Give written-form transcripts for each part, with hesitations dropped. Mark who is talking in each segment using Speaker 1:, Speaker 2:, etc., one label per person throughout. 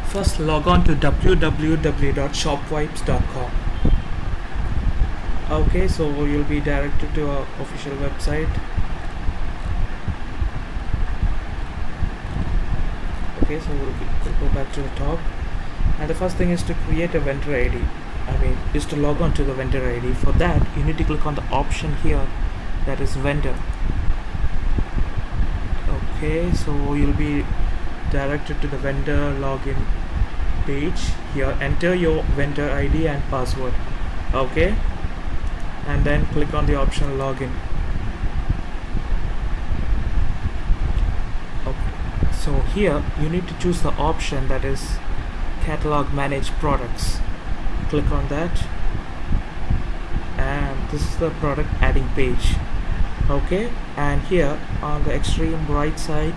Speaker 1: First log on to www.shopwipez.com. Okay, so you'll be directed to our official website. Okay, so we'll go back to the top, and the first thing is to create a vendor ID. Is to log on to the vendor ID. For that, you need to click on the option here that is vendor. Okay, so you'll be directed to the vendor login page. Here, enter your vendor ID and password. Okay, and then click on the option login. Okay, so here you need to choose the option that is catalog manage products. Click on that, and this is the product adding page. Okay, and here on the extreme right side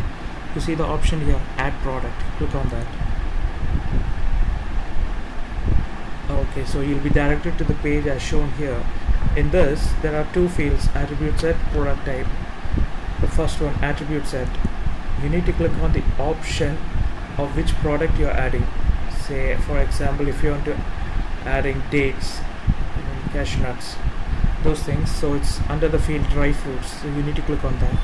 Speaker 1: you see the option here add product. Click on that. Okay, so you'll be directed to the page as shown here. In this there are two fields, attribute set, product type. The first one, attribute set, you need to click on the option of which product you are adding. Say for example, if you want to adding dates, cashew nuts, those things, so it's under the field dry fruits, so you need to click on that.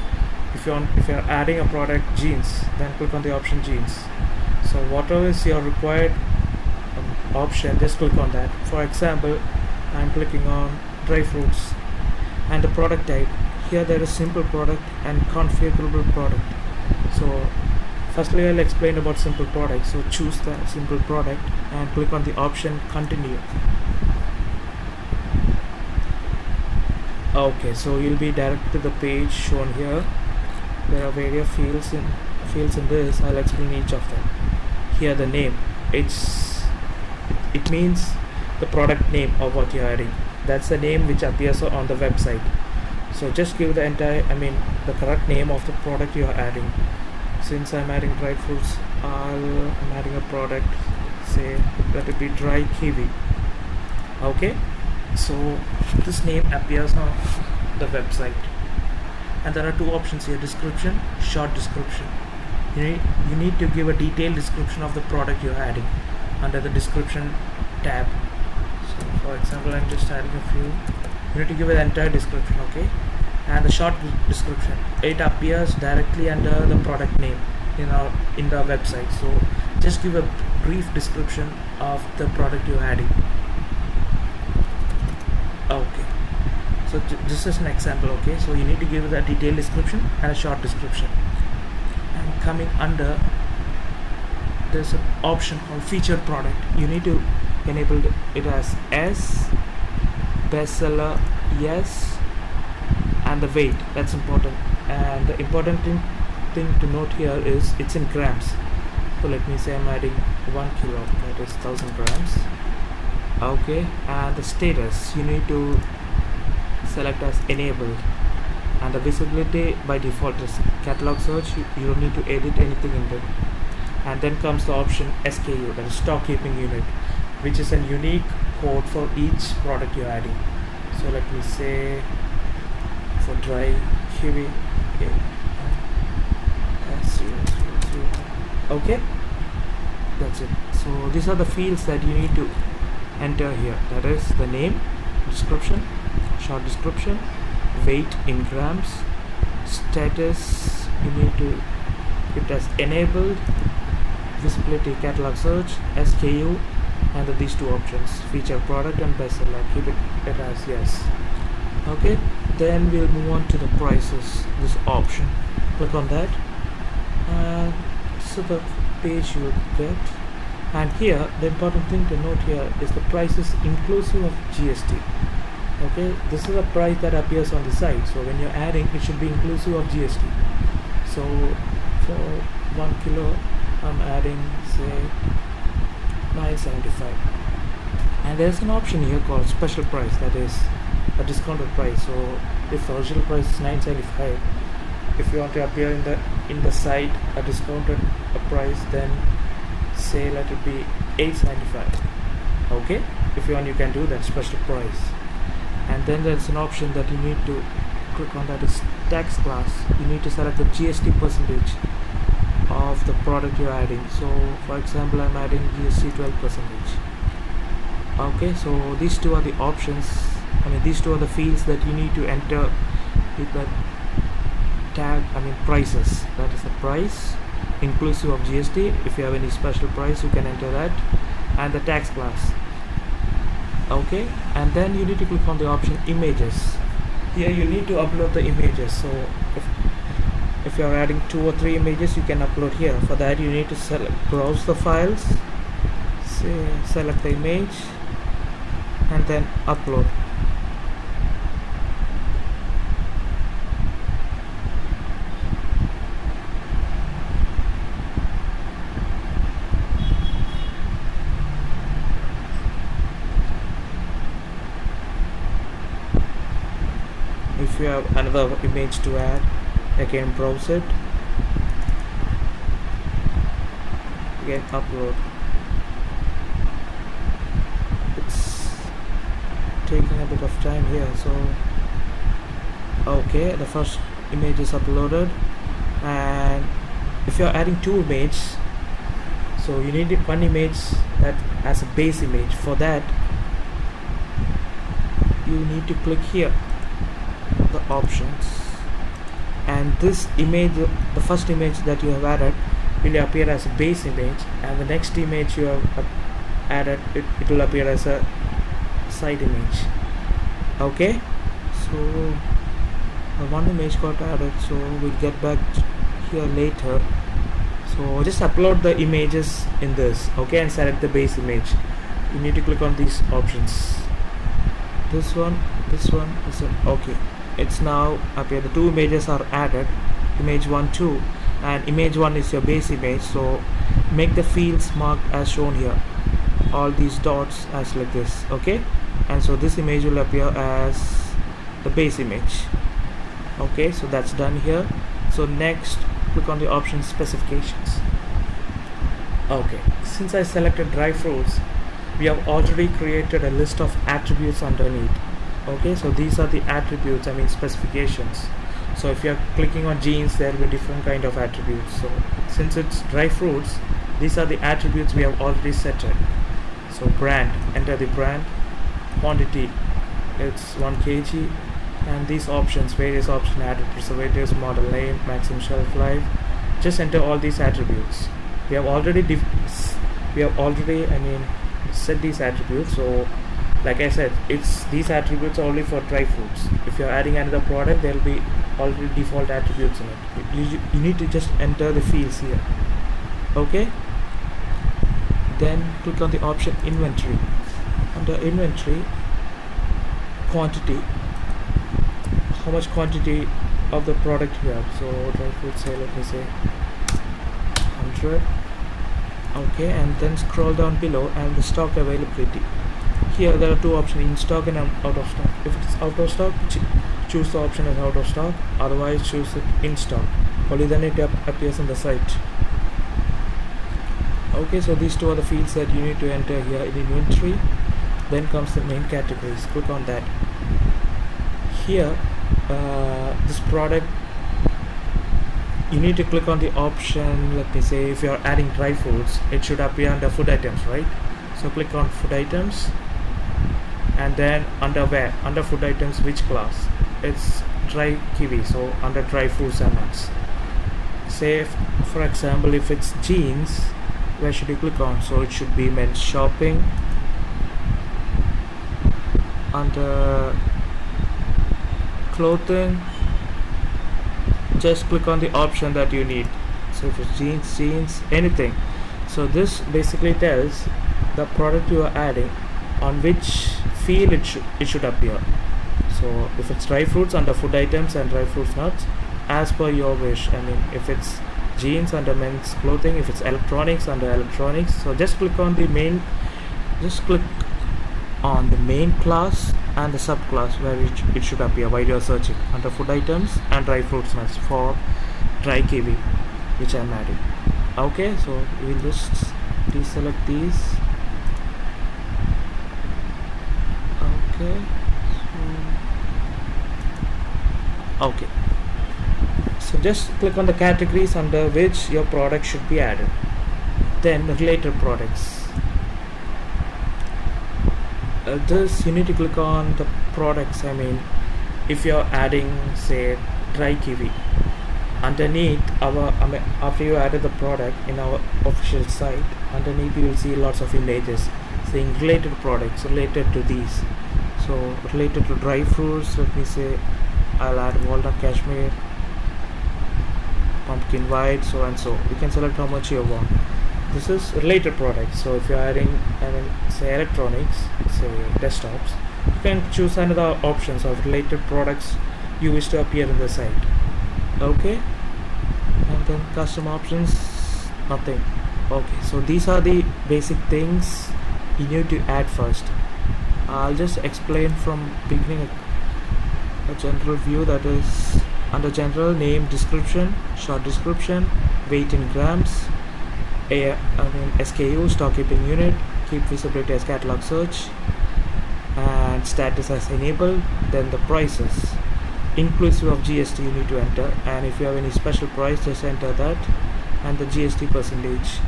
Speaker 1: If you're adding a product jeans, then click on the option jeans. So whatever is your required option, just click on that. For example, I'm clicking on dry fruits, and the product type here there is simple product and configurable product. So firstly I'll explain about simple product. So choose the simple product and click on the option continue. Okay, so you'll be directed to the page shown here. There are various fields in this. I'll explain each of them. Here the name, it means the product name of what you're adding. That's the name which appears on the website. So just give the the correct name of the product you are adding. Since I'm adding dried fruits, I'm adding a product, say let it be dry kiwi. Okay, so this name appears on the website, and there are two options here, description, short description. You need to give a detailed description of the product you're adding under the description tab. So for example, I'm just adding a few. You need to give an entire description. Okay, and the short description, it appears directly under the product name in the website. So just give a brief description of the product you're adding. Okay, so this is an example. Okay, so you need to give a detailed description and a short description. And coming under, there's an option called featured product. You need to enable it as S, bestseller, yes, and the weight. That's important. And the important thing to note here is it's in grams. So let me say I'm adding 1 kilo, that is 1000 grams. Okay, and the status you need to select as enabled, and the visibility by default is catalog search. You don't need to edit anything in it. And then comes the option SKU, that is stock keeping unit, which is a unique code for each product you're adding. So let me say for dry kiwi, okay, that's it. So these are the fields that you need to enter here, that is the name, description, short description, weight in grams, status you need to keep it as enabled, visibility catalog search, SKU, and these two options, feature product and bestseller, keep it as yes. Okay, then we'll move on to the prices, this option. Click on that, and so the page you will get. And here the important thing to note here is the price is inclusive of GST. Okay, this is a price that appears on the site, so when you're adding, it should be inclusive of GST. So for 1 kilo I'm adding say 975, and there's an option here called special price, that is a discounted price. So if the original price is 975, if you want to appear in the site a discounted price, then say let it be 875. Okay, if you want, you can do that, special price. And then there's an option that you need to click on, that is tax class. You need to select the GST percentage. of the product you're adding. So for example, I'm adding GST 12%. Okay, so these two are the options. These two are the fields that you need to enter with the tag, prices. That is the price inclusive of GST. If you have any special price, you can enter that, and the tax class. Okay, and then you need to click on the option images. Here you need to upload the images. So if you are adding 2 or 3 images, you can upload here. For that, you need to browse the files, select the image, and then upload. If you have another image to add, again browse it, again upload. It's taking a bit of time here. So okay, the first image is uploaded, and if you're adding 2 images, so you need one image that as a base image. For that, you need to click here, the options, and this image, the first image that you have added, will appear as a base image, and the next image you have added, it will appear as a side image. Okay, so one image got added, so we'll get back here later. So just upload the images in this, okay, and select the base image. You need to click on these options, this one, okay. It's now appear, the 2 images are added, image 1, 2, and image 1 is your base image. So make the fields marked as shown here, all these dots as like this, okay, and so this image will appear as the base image. Okay, so that's done here. So next, click on the option specifications. Okay, since I selected dry fruits, we have already created a list of attributes underneath. Okay, so these are the attributes, specifications. So if you are clicking on jeans, there will be different kind of attributes. So since it's dry fruits, these are the attributes we have already set it. So brand, enter the brand, quantity, it's 1 kg, and these options, various options added, preservatives, model name, maximum shelf life. Just enter all these attributes. We have already set these attributes. So like I said, it's these attributes are only for dry fruits. If you're adding another product, there will be already default attributes in it. You need to just enter the fields here. Okay, then click on the option inventory. Under inventory, quantity, how much quantity of the product you have. So dry fruits, say, let me say 100. Okay, and then scroll down below, and the stock availability. Here there are 2 options, in stock and out of stock. If it's out of stock, choose the option as out of stock, otherwise choose it in stock. Only then it appears on the site. Okay, so these 2 are the fields that you need to enter here in inventory. Then comes the main categories. Click on that. Here, this product, you need to click on the option, let me say, if you are adding dry fruits, it should appear under food items, right? So click on food items, and then under where, under food items, which class? It's dry kiwi, so under dry fruits and nuts. Say for example, if it's jeans, where should you click on? So it should be men's shopping, under clothing, just click on the option that you need. So if it's jeans, anything. So this basically tells the product you are adding on which field it should appear. So if it's dry fruits, under food items, and dry fruits nuts, as per your wish. If it's jeans, under men's clothing. If it's electronics, under electronics. So just click on the main, class and the subclass where it should appear while you're searching, under food items and dry fruits nuts for dry kiwi, which I'm adding. Okay, so we'll just deselect these. Okay, So just click on the categories under which your product should be added. Then related products. This you need to click on the products. If you're adding, say, dry kiwi, underneath after you added the product in our official site, underneath you will see lots of images saying related products related to these. So related to dry fruits, let me say I'll add walnut cashmere, pumpkin white, so and so. You can select how much you want. This is related products. So if you're adding say electronics, say desktops, you can choose another options of related products you wish to appear in the site. Okay, and then custom options, nothing. Okay, so these are the basic things you need to add first. I'll just explain from beginning a general view, that is under general, name, description, short description, weight in grams, SKU, stock keeping unit, keep visibility as catalog search, and status as enabled. Then the prices inclusive of GST you need to enter, and if you have any special price just enter that, and the GST percentage.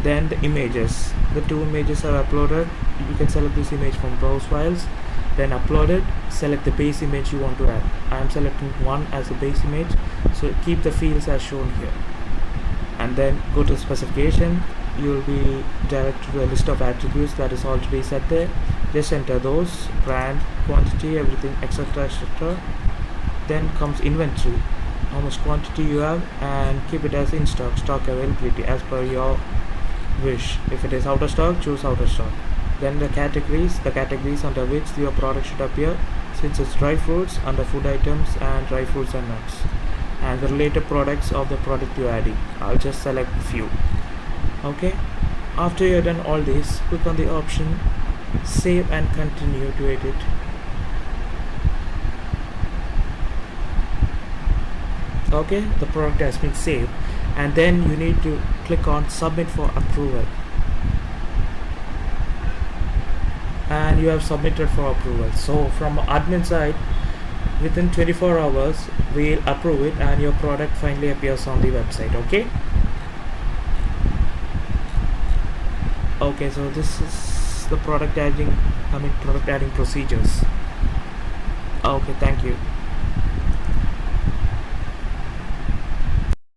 Speaker 1: Then the images, the 2 images are uploaded. You can select this image from browse files, then upload it, select the base image you want to add. I am selecting one as a base image, so keep the fields as shown here, and then go to specification. You will be directed to a list of attributes that is already set there. Just enter those, brand, quantity, everything, etc, etc. Then comes inventory, how much quantity you have, and keep it as in stock, stock availability as per your wish. If it is out of stock, choose out of stock. Then the categories under which your product should appear. Since it's dry fruits, under food items and dry fruits and nuts, and the related products of the product you're adding. I'll just select few. Okay, after you've done all this, click on the option save and continue to edit. Okay, the product has been saved, and then you need to click on submit for approval, and you have submitted for approval. So from admin side, within 24 hours we'll approve it and your product finally appears on the website. Okay, so this is the product adding procedures. Okay, thank you.